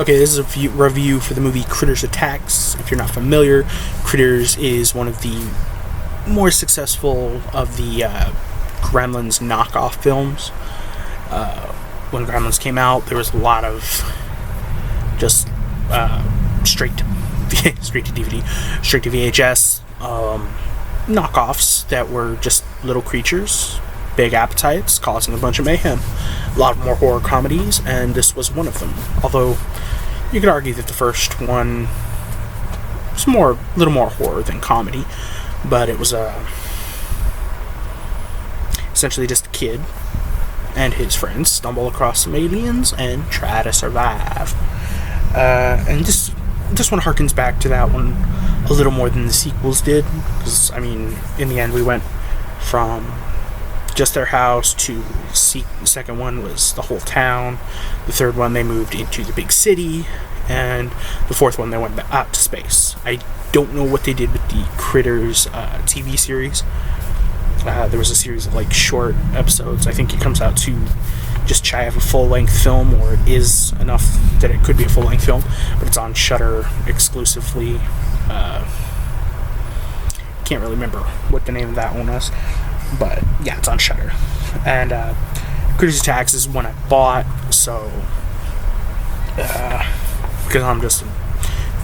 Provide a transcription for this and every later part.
Okay, this is a review for the movie Critters Attacks. If you're not familiar, Critters is one of the more successful of the Gremlins knockoff films. When Gremlins came out, there was a lot of just straight to DVD, straight to VHS knockoffs that were just little creatures, big appetites, causing a bunch of mayhem. A lot more horror comedies, and this was one of them. Although you could argue that the first one was a little more horror than comedy, but it was essentially just a kid and his friends stumble across some aliens and try to survive. And this one harkens back to that one a little more than the sequels did, because, I mean, in the end we went from just their house to the second one was the whole town. The third one they moved into the big city, and the fourth one they went out to space. I don't know what they did with the Critters TV series. There was a series of short episodes. I think it comes out to just shy of a full-length film, or it is enough that it could be a full-length film, but it's on Shudder exclusively. Can't really remember what the name of that one was, but yeah, it's on Shudder. And Critters Attacks is one I bought, so because I'm just a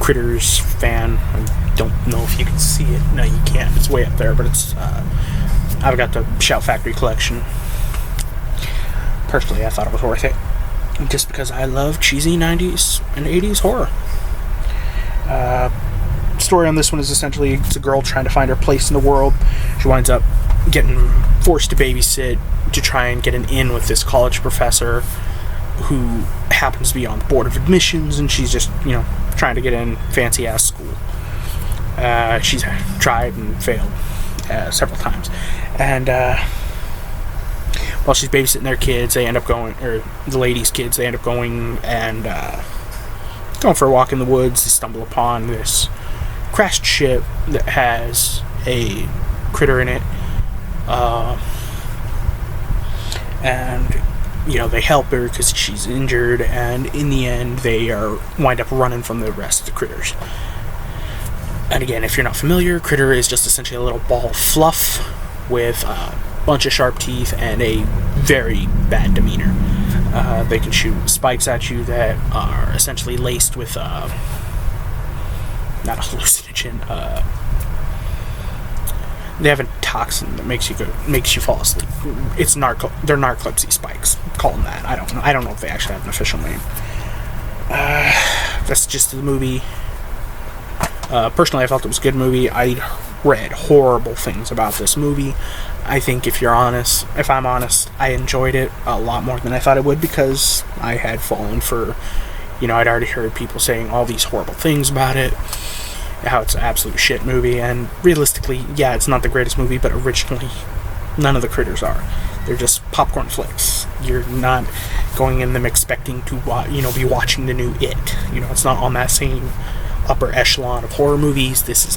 Critters fan. I don't know if you can see it. No, you can't. It's way up there, but it's I've got the Shout Factory collection. Personally, I thought it was worth it, just because I love cheesy 90s and 80s horror. Story on this one is essentially it's a girl trying to find her place in the world. She winds up getting forced to babysit to try and get an in with this college professor who happens to be on the board of admissions, and she's just, trying to get in fancy ass school. She's tried and failed several times, and while she's babysitting their kids, they end up going, or the ladies' kids, they end up going and going for a walk in the woods. They stumble upon this crashed ship that has a critter in it, and they help her because she's injured, and in the end they wind up running from the rest of the critters. And again, if you're not familiar, Critter is just essentially a little ball of fluff with a bunch of sharp teeth and a very bad demeanor. They can shoot spikes at you that are essentially laced with not a hallucinogen. They have a toxin that makes you fall asleep. They're narcolepsy spikes. Call them that. I don't know. I don't know if they actually have an official name. That's just the movie. Personally, I felt it was a good movie. I read horrible things about this movie. I think if I'm honest, I enjoyed it a lot more than I thought I would, because I had fallen for, I'd already heard people saying all these horrible things about it, how it's an absolute shit movie, and realistically, yeah, it's not the greatest movie, but originally, none of the Critters are. They're just popcorn flicks. You're not going in them expecting to, be watching the new It. It's not on that same upper echelon of horror movies. This is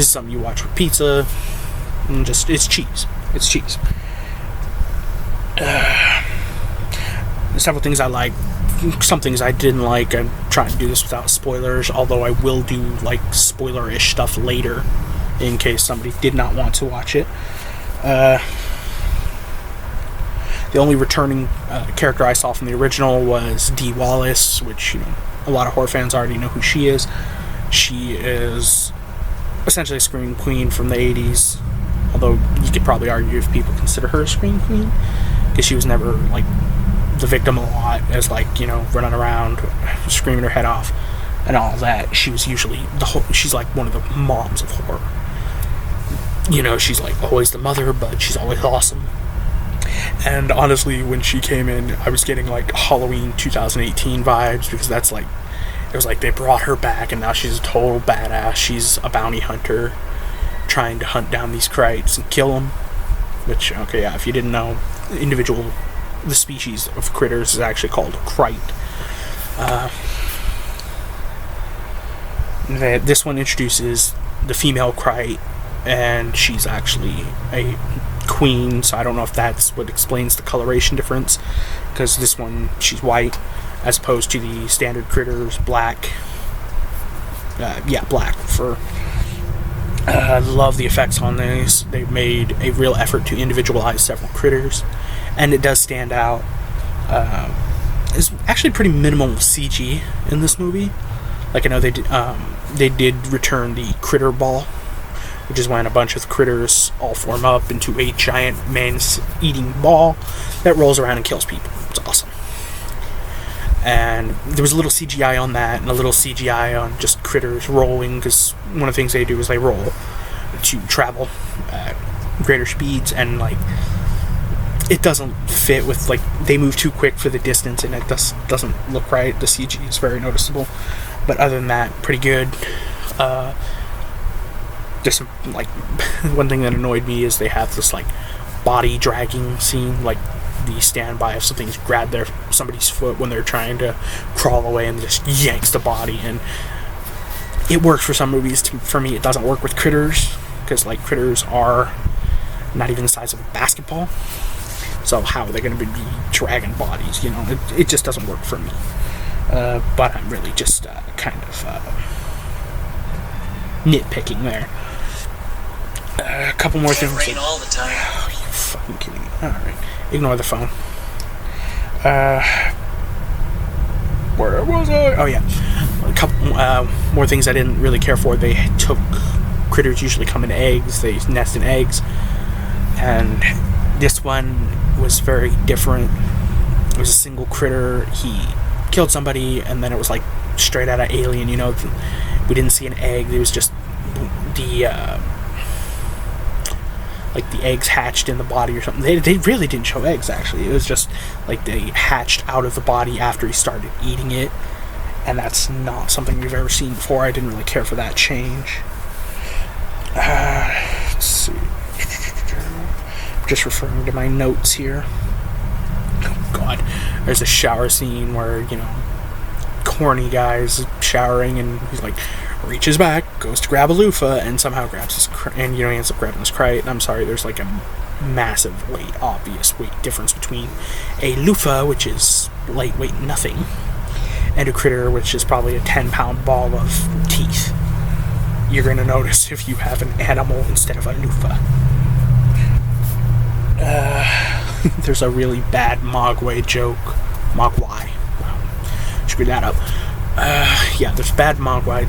something you watch with pizza, and just, it's cheese. It's cheese. Several things I like. Some things I didn't like. I'm trying to do this without spoilers, although I will do spoiler-ish stuff later in case somebody did not want to watch it. The only returning character I saw from the original was Dee Wallace, which, a lot of horror fans already know who she is. She is essentially a scream queen from the 80s, although you could probably argue if people consider her a scream queen, because she was never, the victim a lot, as running around screaming her head off and all that. She was usually she's one of the moms of horror. She's always the mother, but she's always awesome. And honestly, when she came in, I was getting Halloween 2018 vibes, because that's it was they brought her back, and now she's a total badass. She's a bounty hunter trying to hunt down these krites and kill them, which, okay, yeah, if you didn't know, the species of critters is actually called krite. This one introduces the female krite, and she's actually a queen, so I don't know if that's what explains the coloration difference, because this one, she's white, as opposed to the standard critters black. Black for. I love the effects on these. They made a real effort to individualize several critters, and it does stand out. It's actually pretty minimal CG in this movie. Like, I know they did return the critter ball, which is when a bunch of critters all form up into a giant man-eating ball that rolls around and kills people. It's awesome. And there was a little CGI on that, and a little CGI on just critters rolling, because one of the things they do is they roll to travel at greater speeds, and like it doesn't fit with, like, they move too quick for the distance, and it doesn't look right. The CG is very noticeable, but other than that, pretty good. Just like one thing that annoyed me is they have this like body dragging scene, like the standby if something's grabbed somebody's foot when they're trying to crawl away and just yanks the body. And it works for some movies. For me, it doesn't work with critters, because like critters are not even the size of a basketball, so how are they going to be dragging bodies? You know, it just doesn't work for me. But I'm really just kind of nitpicking there. A couple more things. Rain all the time. Oh, you fucking kidding me. Alright. Ignore the phone. Where was I? Oh, yeah. A couple more things I didn't really care for. They took... Critters usually come in eggs. They nest in eggs. And this one was very different. It was a single critter. He killed somebody, and then it was like straight out of Alien, you know. We didn't see an egg. It was just the... like the eggs hatched in the body or something. They really didn't show eggs, actually. It was just like they hatched out of the body after he started eating it, and that's not something we've ever seen before. I didn't really care for that change. Let's see. Just referring to my notes here. Oh god. There's a shower scene where, you know, corny guy's showering and he's like reaches back, goes to grab a loofah, and somehow grabs his and he ends up grabbing his crate. And I'm sorry, there's like a massive obvious weight difference between a loofah, which is lightweight nothing, and a critter, which is probably a 10-pound ball of teeth. You're going to notice if you have an animal instead of a loofah. There's a really bad Mogwai joke. Mogwai. Wow. Screw that up. There's bad Mogwai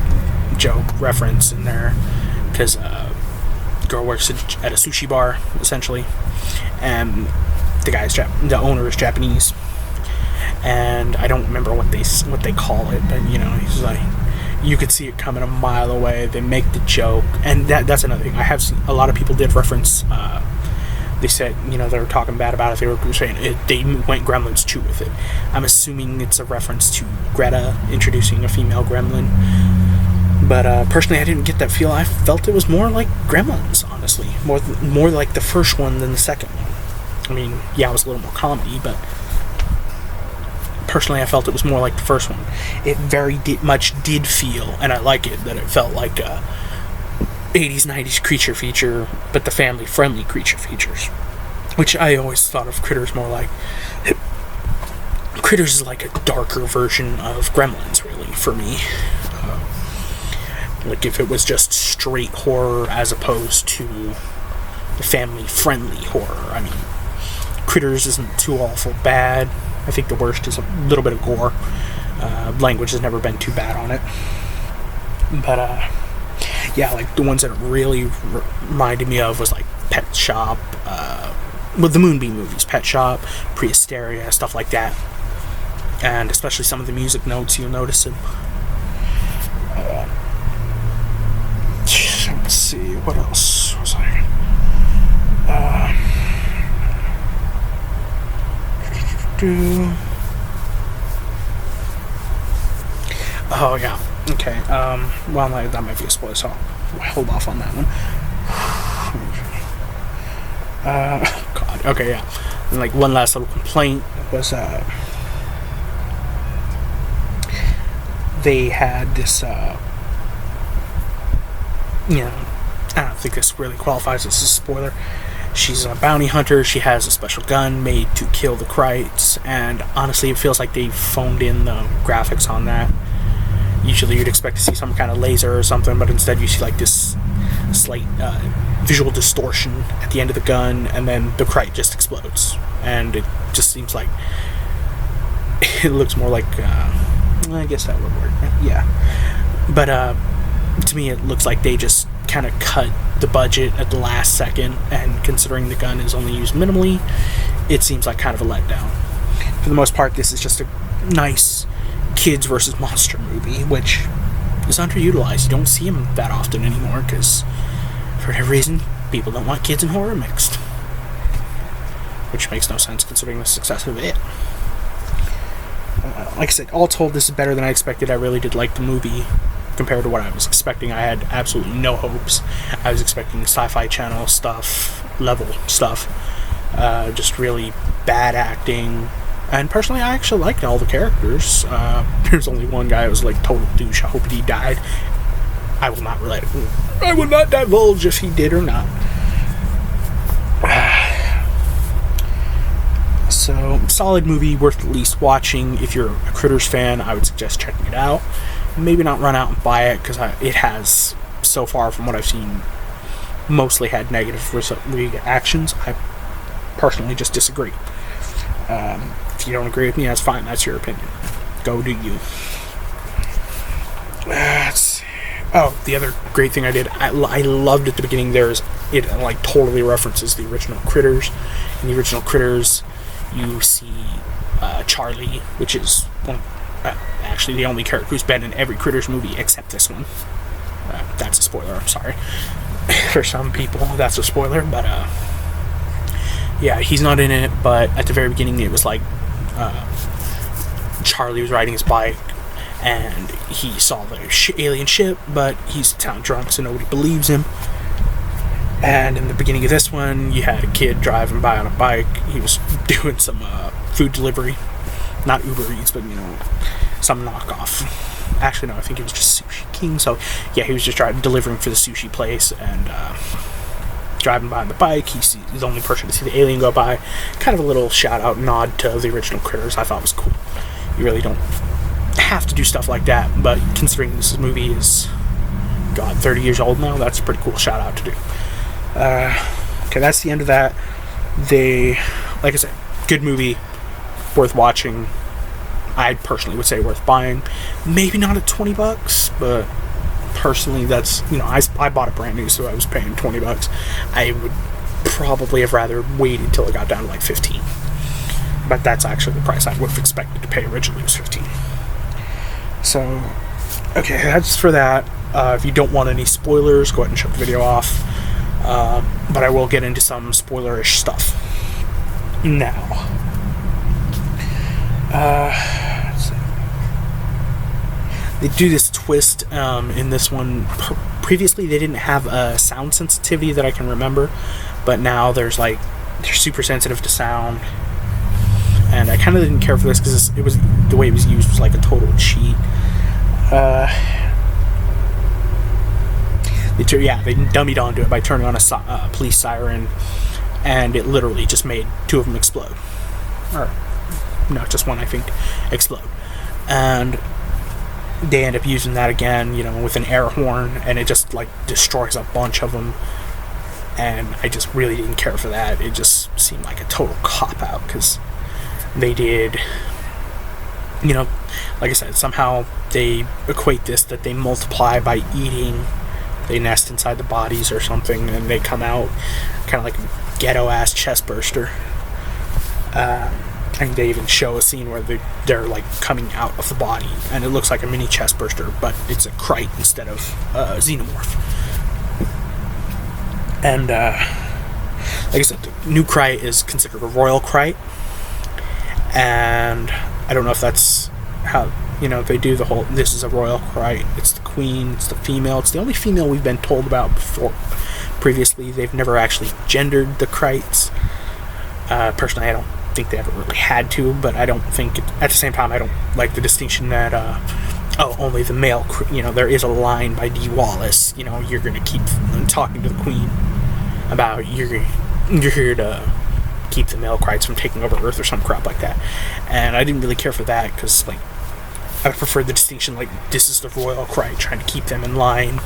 joke reference in there, because girl works at a sushi bar, essentially, and the owner is Japanese, and I don't remember what they call it, but you know, he's like, you could see it coming a mile away. They make the joke, and that's another thing. I have seen a lot of people did reference. They said, you know, they were talking bad about it. They were saying they went Gremlins 2 with it. I'm assuming it's a reference to Greta introducing a female gremlin. But personally, I didn't get that feel. I felt it was more like Gremlins, honestly. More like the first one than the second one. I mean, yeah, it was a little more comedy, but personally, I felt it was more like the first one. It very much did feel, and I like it, that it felt like a 80s, 90s creature feature, but the family-friendly creature features. Which I always thought of Critters more like... Critters is like a darker version of Gremlins, really, for me. Like if it was just straight horror as opposed to the family-friendly horror. I mean, Critters isn't too awful bad. I think the worst is a little bit of gore. Language has never been too bad on it. But, yeah, like the ones that it really reminded me of was like Pet Shop, with the Moonbeam movies, Pet Shop, Prehysteria, stuff like that. And especially some of the music notes, you'll notice them. Let's see, what else was I? Oh, yeah. Okay. Well, that might be a spoiler, so I'll hold off on that one. God. Okay, yeah. And, like, one last little complaint was, they had this, you know, I don't think this really qualifies as a spoiler. She's a bounty hunter. She has a special gun made to kill the Krites, and honestly, it feels like they phoned in the graphics on that. Usually you'd expect to see some kind of laser or something, but instead you see like this slight visual distortion at the end of the gun, and then the Krite just explodes. And it just seems like it looks more like I guess that would work. Yeah. But to me it looks like they just kind of cut the budget at the last second, and considering the gun is only used minimally, it seems like kind of a letdown. For the most part, this is just a nice kids versus monster movie, which is underutilized. You don't see them that often anymore because, for whatever reason, people don't want kids and horror mixed. Which makes no sense considering the success of it. Like I said, all told, this is better than I expected. I really did like the movie compared to what I was expecting. I had absolutely no hopes. I was expecting Sci-Fi Channel level stuff. Just really bad acting. And personally, I actually liked all the characters. There's only one guy who was like total douche. I hope he died. I will not divulge if he did or not. So, solid movie, worth at least watching. If you're a Critters fan, I would suggest checking it out. Maybe not run out and buy it, because it has, so far from what I've seen, mostly had negative reactions. I personally just disagree. If you don't agree with me, that's fine. That's your opinion. Go do you. The other great thing I did, I loved at the beginning, it like totally references the original Critters. In the original Critters, you see Charlie, which is actually the only character who's been in every Critters movie except this one. That's a spoiler, I'm sorry. For some people, that's a spoiler, but yeah, he's not in it, but at the very beginning it was like Charlie was riding his bike and he saw the alien ship, but he's town drunk, so nobody believes him. And in the beginning of this one, you had a kid driving by on a bike. He was doing some food delivery. Not Uber Eats, but, some knockoff. Actually, no, I think it was just Sushi King. So, yeah, he was just delivering for the sushi place, and driving by on the bike. He's the only person to see the alien go by. Kind of a little shout-out nod to the original Critters. I thought was cool. You really don't have to do stuff like that, but considering this movie is, 30 years old now, that's a pretty cool shout-out to do. Okay, that's the end of that. Like I said, good movie, worth watching. I personally would say worth buying. Maybe not at $20, but personally, that's, I bought it brand new, so I was paying $20. I would probably have rather waited till it got down to like 15. But that's actually the price I would have expected to pay originally, was 15. So, okay, that's for that. If you don't want any spoilers, go ahead and shut the video off. But I will get into some spoilerish stuff now. Let's see. They do this twist in this one. Previously, they didn't have a sound sensitivity that I can remember, but now they're super sensitive to sound. And I kind of didn't care for this because it was the way it was used was like a total cheat. They dummied onto it by turning on a police siren, and it literally just made two of them explode. Or, no, just one, I think, explode. And they end up using that again, with an air horn, and it just, destroys a bunch of them. And I just really didn't care for that. It just seemed like a total cop-out, because they did, like I said, somehow they equate this that they multiply by eating. They nest inside the bodies or something, and they come out kind of like a ghetto-ass chest burster. I think they even show a scene where they're coming out of the body, and it looks like a mini chest burster, but it's a Krite instead of a xenomorph. And like I said, the new Krite is considered a royal Krite, and I don't know if that's how they do the whole, this is a royal Krite, it's the queen, it's the female, it's the only female we've been told about before. Previously, they've never actually gendered the Krites. Personally, I don't think they ever really had to, but I don't think, at the same time, I don't like the distinction that, only the male, there is a line by Dee Wallace, you're going to keep talking to the queen about you're here to keep the male Krites from taking over Earth or some crap like that. And I didn't really care for that because, like, I prefer the distinction, like, this is the royal Krite trying to keep them in line.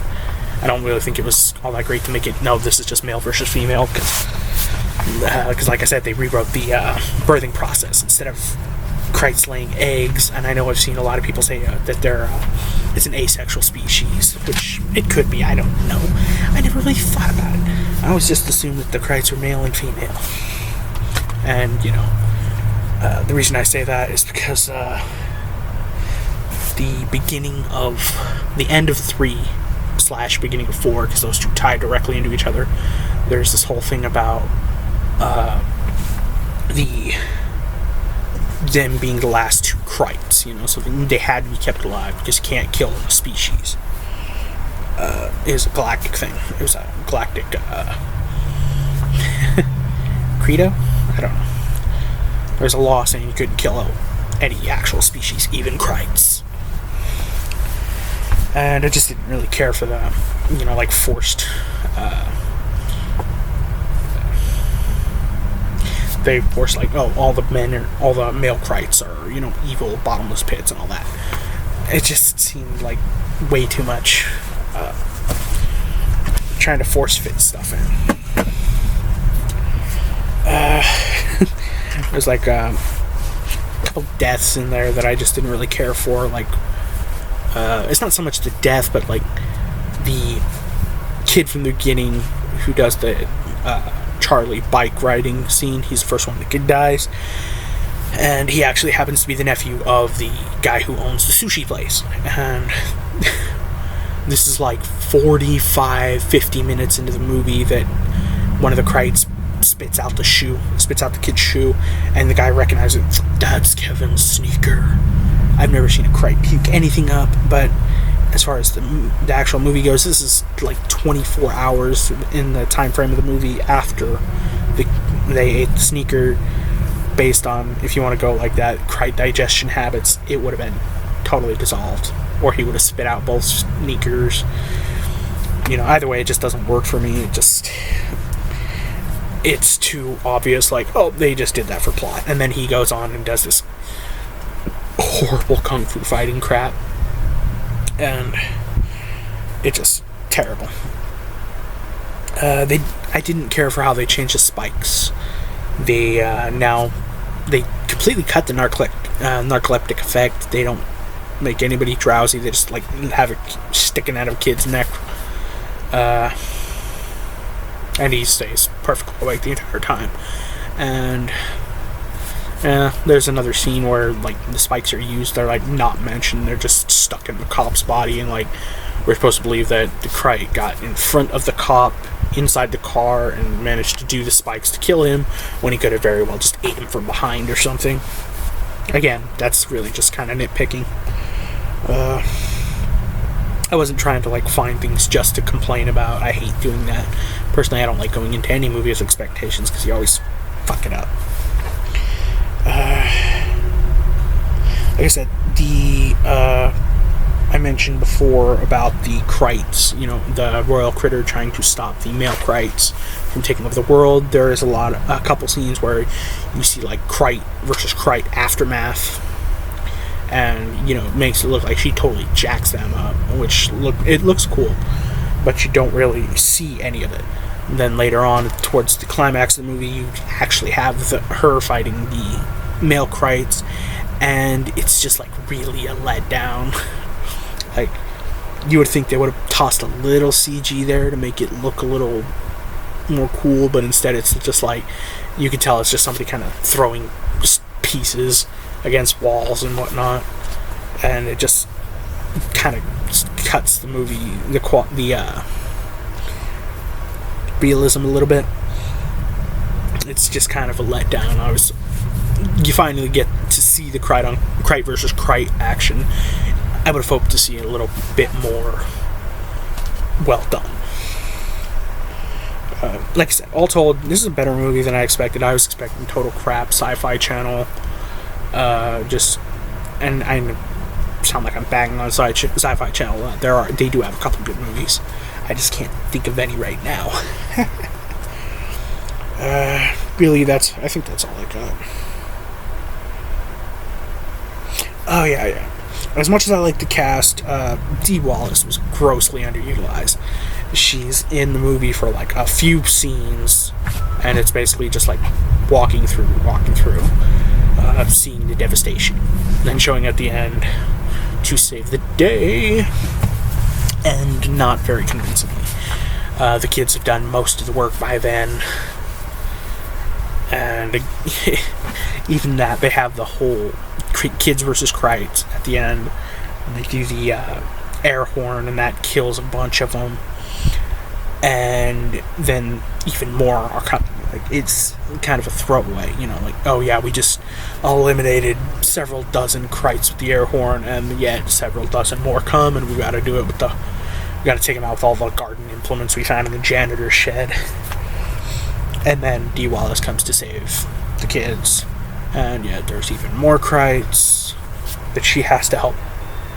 I don't really think it was all that great to make it, no, this is just male versus female, because like I said, they rewrote the birthing process. Instead of Krites laying eggs, and I know I've seen a lot of people say that they're it's an asexual species, which it could be, I don't know. I never really thought about it. I always just assumed that the Krites were male and female. And, you know, the reason I say that is because the beginning of the end of 3 / beginning of 4, because those two tie directly into each other, there's this whole thing about them being the last 2 Krites, you know, so they had to be kept alive because you can't kill a species. It was a galactic thing. It was a galactic credo? I don't know. There's a law saying you couldn't kill any actual species, even Krites. And I just didn't really care for the, you know, like, forced they forced, like, oh, all the male Krites are, you know, evil bottomless pits and all that. It just seemed like way too much trying to force fit stuff in. There's like a couple deaths in there that I just didn't really care for. Like, it's not so much the death, but like the kid from the beginning who does the Charlie bike riding scene. He's the first one. The kid dies, and he actually happens to be the nephew of the guy who owns the sushi place. And this is like 45-50 minutes into the movie that one of the Krites spits out the kid's shoe, and the guy recognizes it. That's Kevin's sneaker. I've never seen a Krite puke anything up, but as far as the actual movie goes, this is like 24 hours in the time frame of the movie after they ate the sneaker. Based on, if you want to go like that, Krite digestion habits, it would have been totally dissolved, or he would have spit out both sneakers. You know, either way, it just doesn't work for me. It's too obvious, like, oh, they just did that for plot. And then he goes on and does this horrible kung fu fighting crap. And it's just terrible. I didn't care for how they changed the spikes. They completely cut the narcoleptic effect. They don't make anybody drowsy. They just, like, have it sticking out of a kid's neck. And he stays perfectly awake the entire time. And there's another scene where, like, the spikes are used. They're, like, not mentioned. They're just stuck in the cop's body, and, like, we're supposed to believe that the Krite got in front of the cop inside the car and managed to do the spikes to kill him, when he could have very well just ate him from behind or something. Again, that's really just kind of nitpicking. I wasn't trying to, like, find things just to complain about. I hate doing that. Personally, I don't like going into any movie with expectations because you always fuck it up. Like I said, I mentioned before about the Krites, you know, the royal critter trying to stop the male Krites from taking over the world. There is a couple scenes where you see, like, Krite versus Krite aftermath, and, you know, it makes it look like she totally jacks them up, which it looks cool, but you don't really see any of it. And then later on, towards the climax of the movie, you actually have her fighting the male Krites, and it's just, like, really a letdown. Like, you would think they would have tossed a little CG there to make it look a little more cool, but instead it's just like, you can tell it's just somebody kind of throwing just pieces against walls and whatnot, and it just kind of cuts the movie, the realism a little bit. It's just kind of a letdown. You finally get to see the Krite versus Krite action. I would have hoped to see it a little bit more well done. Like I said, all told, this is a better movie than I expected. I was expecting total crap. Sci-Fi Channel, and I sound like I'm banging on Sci-Fi Channel. They do have a couple good movies. I just can't think of any right now. Really, I think that's all I got. Oh, yeah. As much as I like the cast, Dee Wallace was grossly underutilized. She's in the movie for like a few scenes, and it's basically just like walking through, seeing the devastation, then showing at the end to save the day, and not very convincingly. The kids have done most of the work by then, and even that, they have the whole kids versus Krites at the end, and they do the air horn, and that kills a bunch of them, and then even more are coming. Like, it's kind of a throwaway, like, oh yeah, we just eliminated several dozen Krites with the air horn, and yet several dozen more come, and we gotta do it with we gotta take them out with all the garden implements we found in the janitor's shed. And then Dee Wallace comes to save the kids, and yeah, there's even more Krites that she has to help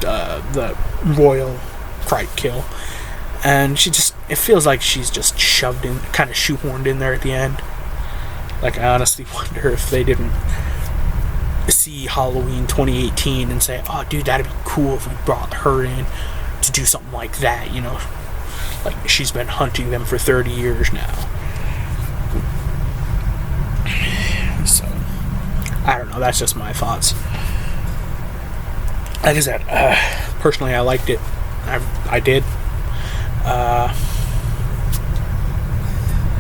the royal Krite kill. And it feels like she's just shoved in, kind of shoehorned in there at the end. Like, I honestly wonder if they didn't see Halloween 2018 and say, oh, dude, that'd be cool if we brought her in to do something like that, Like, she's been hunting them for 30 years now. So, I don't know, that's just my thoughts. Like I said, personally, I liked it. I did.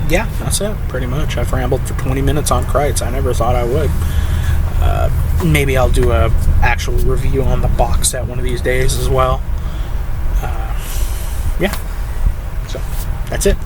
Yeah, that's it, pretty much. I've rambled for 20 minutes on Krites. I never thought I would. Maybe I'll do a actual review on the box set one of these days as well. Yeah. So, that's it.